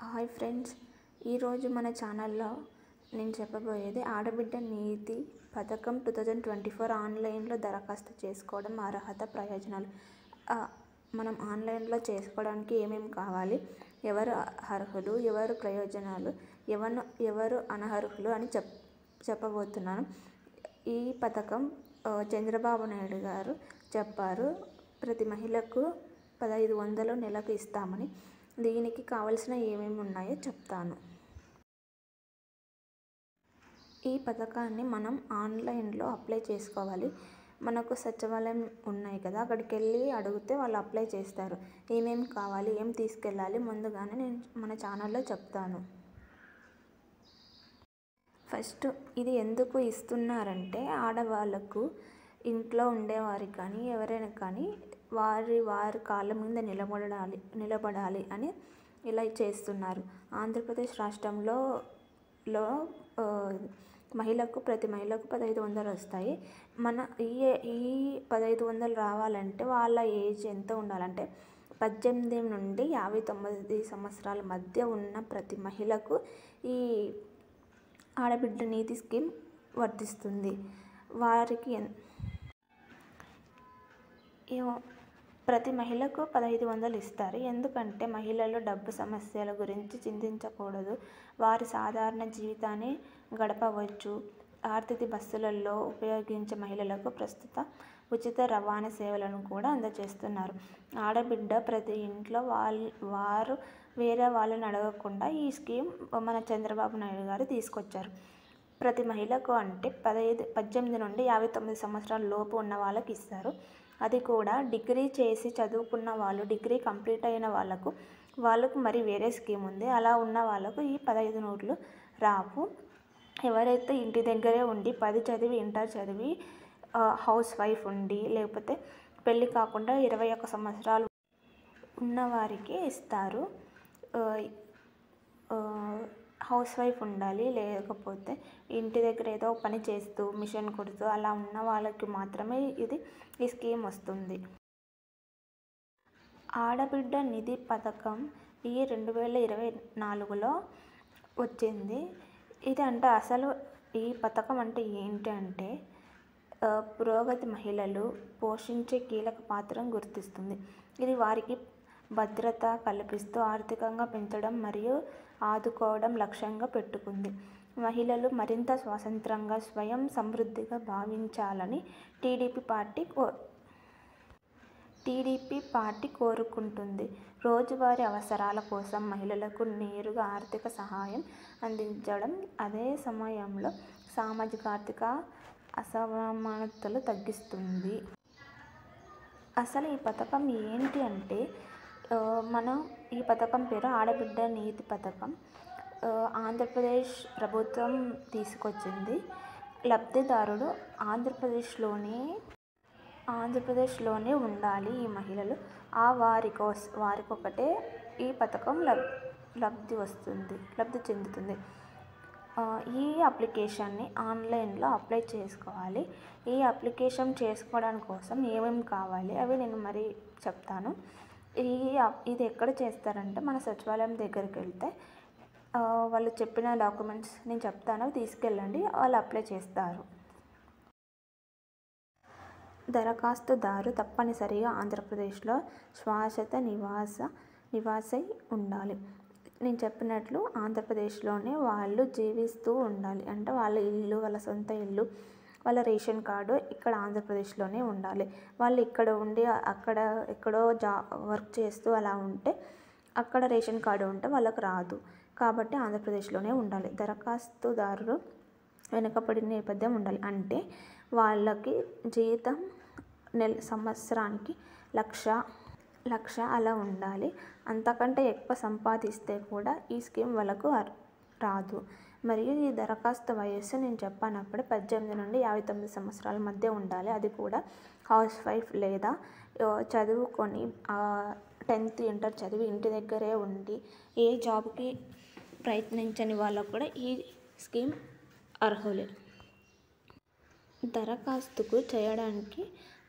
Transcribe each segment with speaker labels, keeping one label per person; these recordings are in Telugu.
Speaker 1: హాయ్ ఫ్రెండ్స్, ఈరోజు మన ఛానల్లో నేను చెప్పబోయేది ఆడబిడ్డ నీతి పథకం 2024 ఆన్లైన్లో దరఖాస్తు చేసుకోవడం అర్హత ప్రయోజనాలు. మనం ఆన్లైన్లో చేసుకోవడానికి ఏమేమి కావాలి, ఎవరు అర్హులు, ఎవరు ప్రయోజనాలు, ఎవరు అనర్హులు అని చెప్పబోతున్నాను. ఈ పథకం చంద్రబాబు నాయుడు గారు చెప్పారు, ప్రతి మహిళకు 1500 నెలకు ఇస్తామని. దీనికి కావాల్సిన ఏమేమి ఉన్నాయో చెప్తాను. ఈ పథకాన్ని మనం ఆన్లైన్లో అప్లై చేసుకోవాలి. మనకు సచివాలయం ఉన్నాయి కదా, అక్కడికి వెళ్ళి అడిగితే వాళ్ళు అప్లై చేస్తారు. ఏమేమి కావాలి, ఏం తీసుకెళ్ళాలి ముందుగానే నేను మన ఛానల్లో చెప్తాను. ఫస్ట్ ఇది ఎందుకు ఇస్తున్నారంటే, ఆడవాళ్ళకు ఇంట్లో ఉండేవారికి కానీ ఎవరైనా కానీ వారి కాళ్ళ మీద నిలబడాలి అని ఇలా చేస్తున్నారు. ఆంధ్రప్రదేశ్ రాష్ట్రంలో ప్రతి మహిళకు 1500 వస్తాయి. ఈ 1500 రావాలంటే వాళ్ళ ఏజ్ ఎంత ఉండాలంటే 18 నుండి 59 సంవత్సరాల మధ్య ఉన్న ప్రతి మహిళకు ఈ ఆడబిడ్డ నీతి స్కీమ్ వర్తిస్తుంది. వారికి ప్రతి మహిళకు 1500 ఇస్తారు. ఎందుకంటే మహిళలు డబ్బు సమస్యల గురించి చింతించకూడదు, వారి సాధారణ జీవితాన్ని గడపవచ్చు. ఆర్టీసీ బస్సులలో ఉపయోగించే మహిళలకు ప్రస్తుత ఉచిత రవాణా సేవలను కూడా అందజేస్తున్నారు. ఆడబిడ్డ ప్రతి ఇంట్లో వారు వేరే వాళ్ళని అడగకుండా ఈ స్కీమ్ మన చంద్రబాబు నాయుడు గారు తీసుకొచ్చారు. ప్రతి మహిళకు అంటే 18 నుండి 59 సంవత్సరాల లోపు ఉన్న వాళ్ళకి ఇస్తారు. అది కూడా డిగ్రీ చేసి చదువుకున్న వాళ్ళు, డిగ్రీ కంప్లీట్ అయిన వాళ్ళకు మరి వేరే స్కీమ్ ఉంది. అలా ఉన్న వాళ్ళకు ఈ 1500 రావు. ఎవరైతే ఇంటి దగ్గరే ఉండి 10 చదివి ఇంటర్ చదివి హౌస్ వైఫ్ ఉండి, లేకపోతే పెళ్ళి కాకుండా 21 సంవత్సరాలు ఉన్నవారికి ఇస్తారు. హౌస్ వైఫ్ ఉండాలి, లేకపోతే ఇంటి దగ్గర ఏదో పని చేస్తూ మిషన్ కుడుతూ అలా ఉన్న వాళ్ళకి మాత్రమే ఈ స్కీమ్ వస్తుంది. ఆడబిడ్డ నిధి పథకం ఈ 2024లో వచ్చింది. ఇది అంటే అసలు ఈ పథకం అంటే ఏంటి అంటే, పురోగతి మహిళలు పోషించే కీలక పాత్రను గుర్తిస్తుంది. ఇది వారికి భద్రత కల్పిస్తూ ఆర్థికంగా పెంచడం మరియు ఆదుకోవడం లక్ష్యంగా పెట్టుకుంది. మహిళలు మరింత స్వతంత్రంగా, స్వయం సమృద్ధిగా భావించాలని టీడీపీ పార్టీ కోరుకుంటుంది. రోజువారీ అవసరాల కోసం మహిళలకు నేరుగా ఆర్థిక సహాయం అందించడం, అదే సమయంలో సామాజిక ఆర్థిక అసమానతలు తగ్గిస్తుంది. అసలు ఈ పథకం ఏంటి అంటే, ఈ పథకం పేరు ఆడబిడ్డ నీతి పథకం. ఆంధ్రప్రదేశ్ ప్రభుత్వం తీసుకొచ్చింది. లబ్ధిదారుడు ఆంధ్రప్రదేశ్లోనే ఉండాలి. ఈ మహిళలు వారికొకటే ఈ పథకం లబ్ధి చెందుతుంది. ఈ అప్లికేషన్ని ఆన్లైన్లో అప్లై చేసుకోవాలి. ఈ అప్లికేషన్ చేసుకోవడం కోసం ఏమేమి కావాలి అవి నేను మరి చెప్తాను. ఇది ఎక్కడ చేస్తారంటే, మన సచివాలయం దగ్గరికి వెళ్తే వాళ్ళు చెప్పిన డాక్యుమెంట్స్ నేను చెప్తాను, తీసుకెళ్ళండి, వాళ్ళు అప్లై చేస్తారు. దరఖాస్తుదారు తప్పనిసరిగా ఆంధ్రప్రదేశ్లో శాశ్వత నివాసై ఉండాలి. నేను చెప్పినట్లు ఆంధ్రప్రదేశ్లోనే వాళ్ళు జీవిస్తూ ఉండాలి. అంటే వాళ్ళ ఇల్లు, వాళ్ళ సొంత ఇల్లు, వాళ్ళ రేషన్ కార్డు ఇక్కడ ఆంధ్రప్రదేశ్లోనే ఉండాలి. వాళ్ళు ఇక్కడ ఉండి అక్కడ ఎక్కడో వర్క్ చేస్తూ అలా ఉంటే, అక్కడ రేషన్ కార్డు ఉంటే వాళ్ళకు రాదు. కాబట్టి ఆంధ్రప్రదేశ్లోనే ఉండాలి. దరఖాస్తుదారులు వెనుకబడిన నేపథ్యం ఉండాలి. అంటే వాళ్ళకి జీతం సంవత్సరానికి 1,00,000 అలా ఉండాలి. అంతకంటే ఎక్కువ సంపాదిస్తే కూడా ఈ స్కీమ్ వాళ్ళకు రాదు. మరియు ఈ దరఖాస్తు వయస్సు నేను చెప్పినప్పుడు 18 నుండి 59 సంవత్సరాల మధ్య ఉండాలి. అది కూడా హౌస్ వైఫ్ లేదా చదువుకొని 10th ఇంటర్ చదివి ఇంటి దగ్గరే ఉండి ఏ జాబ్కి ప్రయత్నించని వాళ్ళకు కూడా ఈ స్కీమ్ అర్హులే. దరఖాస్తుకు చేయడానికి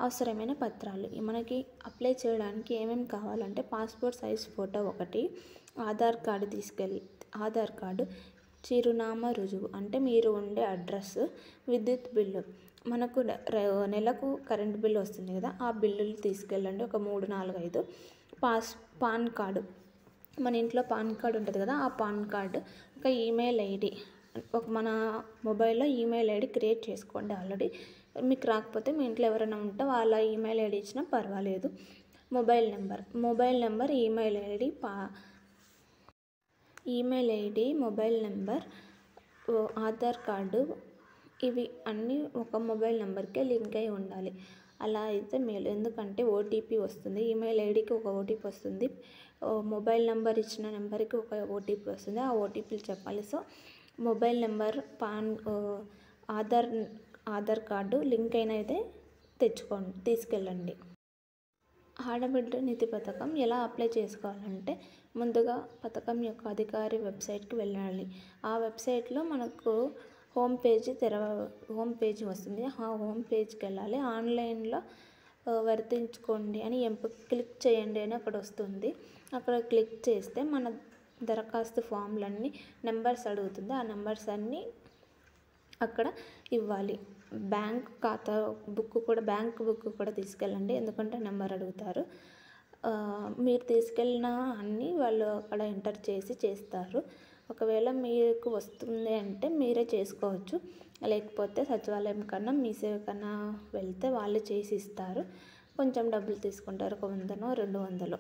Speaker 1: అవసరమైన పత్రాలు, మనకి అప్లై చేయడానికి ఏమేమి కావాలంటే, పాస్పోర్ట్ సైజ్ ఫోటో ఒకటి, ఆధార్ కార్డు ఆధార్ కార్డు, చిరునామా రుజువు అంటే మీరు ఉండే అడ్రస్, విద్యుత్ బిల్లు, మనకు నెలకు కరెంట్ బిల్లు వస్తుంది కదా, ఆ బిల్లులు తీసుకెళ్ళండి ఒక 3, 4, 5. పాన్ కార్డు, మన ఇంట్లో పాన్ కార్డు ఉంటుంది కదా, ఆ పాన్ కార్డు, ఒక ఈమెయిల్ ఐడి, మన మొబైల్లో ఈమెయిల్ ఐడి క్రియేట్ చేసుకోండి. ఆల్రెడీ మీకు రాకపోతే మీ ఇంట్లో ఎవరైనా ఉంటే వాళ్ళ ఈమెయిల్ ఐడి ఇచ్చినా పర్వాలేదు. Mobile number, mobile number, Aadhaar card, ఇవి అన్నీ ఒక మొబైల్ నెంబర్కే లింక్ అయి ఉండాలి. అలా అయితే మేలు, ఎందుకంటే ఓటీపీ వస్తుంది, ఈమెయిల్ ఐడికి ఒక ఓటీపీ వస్తుంది, మొబైల్ నెంబర్ ఇచ్చిన నెంబర్కి ఒక ఓటీపీ వస్తుంది, ఆ ఓటీపీలు చెప్పాలి. So mobile number, Aadhaar card link అయినదే తీసుకెళ్ళండి. ఆడబిడ్డ నిధి పథకం ఎలా అప్లై చేసుకోవాలంటే, ముందుగా పథకం యొక్క అధికారి వెబ్సైట్కి వెళ్ళాలి. ఆ వెబ్సైట్లో మనకు హోమ్ పేజీ వస్తుంది. ఆ హోమ్ పేజ్కి వెళ్ళాలి. ఆన్లైన్లో వర్తించుకోండి అని క్లిక్ చేయండి అని అక్కడ వస్తుంది. అక్కడ క్లిక్ చేస్తే మన దరఖాస్తు ఫామ్లన్నీ నెంబర్స్ అడుగుతుంది. ఆ నెంబర్స్ అన్నీ అక్కడ ఇవ్వాలి. బ్యాంక్ బుక్ కూడా తీసుకెళ్ళండి, ఎందుకంటే నెంబర్ అడుగుతారు. మీరు తీసుకెళ్ళిన అన్నీ వాళ్ళు అక్కడ ఎంటర్ చేస్తారు. ఒకవేళ మీకు వస్తుంది అంటే మీరే చేసుకోవచ్చు, లేకపోతే సచివాలయం కన్నా మీ సేవ కన్నా వెళ్తే వాళ్ళు చేసి ఇస్తారు. కొంచెం డబ్బులు తీసుకుంటారు, 100నో 200.